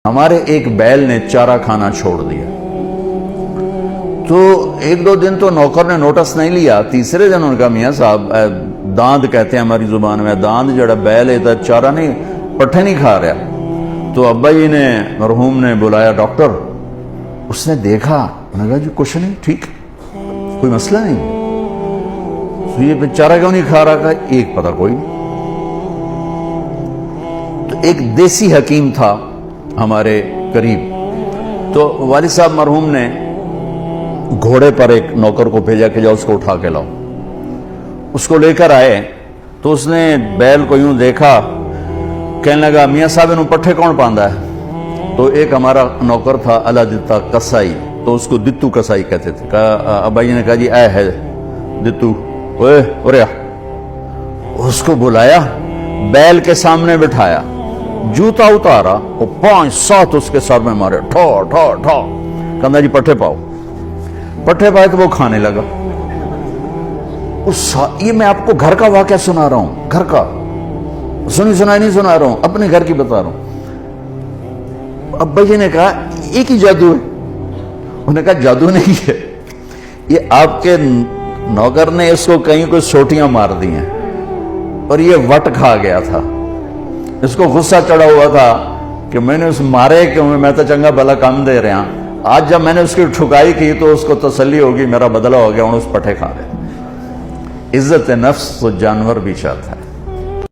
ہمارے ایک بیل نے چارہ کھانا چھوڑ دیا تو ایک دو دن تو نوکر نے نوٹس نہیں لیا. تیسرے دن ان کا میاں صاحب داند کہتے ہیں ہماری زبان میں, داند جڑا بیل ہے چارہ نہیں پٹھے نہیں کھا رہا. تو ابا جی نے مرحوم نے بلایا ڈاکٹر. اس نے دیکھا, انہوں نے کہا جی کچھ نہیں, ٹھیک, کوئی مسئلہ نہیں. تو یہ چارہ کیوں نہیں کھا رہا؟ کہا ایک پتہ کوئی نہیں. تو ایک دیسی حکیم تھا ہمارے قریب, تو والد صاحب مرحوم نے گھوڑے پر ایک نوکر کو بھیجا کہ جاؤ اس کو اٹھا کے لاؤ. اس کو لے کر آئے تو اس نے بیل کو یوں دیکھا, کہنے لگا میاں صاحب انہوں پٹھے کون پاندا ہے؟ تو ایک ہمارا نوکر تھا اللہ دتا کسائی, تو اس کو دتو کسائی کہتے تھے. ابا جی نے کہا جی اے ہے دتو, اوے اوریا. اس کو بلایا, بیل کے سامنے بٹھایا, جوتا اتارا, وہ 5-7 اس کے سر میں مارے, ٹھو ٹھو ٹھو. کہنا جی پٹھے پاؤ. پٹھے پائے تو وہ کھانے لگا. یہ میں آپ کو گھر کا واقعہ سنا رہا ہوں, گھر کا سنائی نہیں سنا رہا ہوں, اپنے گھر کی بتا رہا ہوں. ابا جی نے کہا ایک ہی جادو ہے. انہوں نے کہا جادو نہیں ہے, یہ آپ کے نوکر نے اس کو کہیں کوئی سوٹیاں مار دی ہیں اور یہ وٹ کھا گیا تھا. اس کو غصہ چڑھا ہوا تھا کہ میں نے اس مارے کہ میں تو چنگا بھلا کام دے رہا. آج جب میں نے اس کی ٹھکائی کی تو اس کو تسلی ہوگی, میرا بدلہ ہو گیا, اور اس پٹھے کھا رہے. عزت نفس تو جانور بھی چاہتا ہے.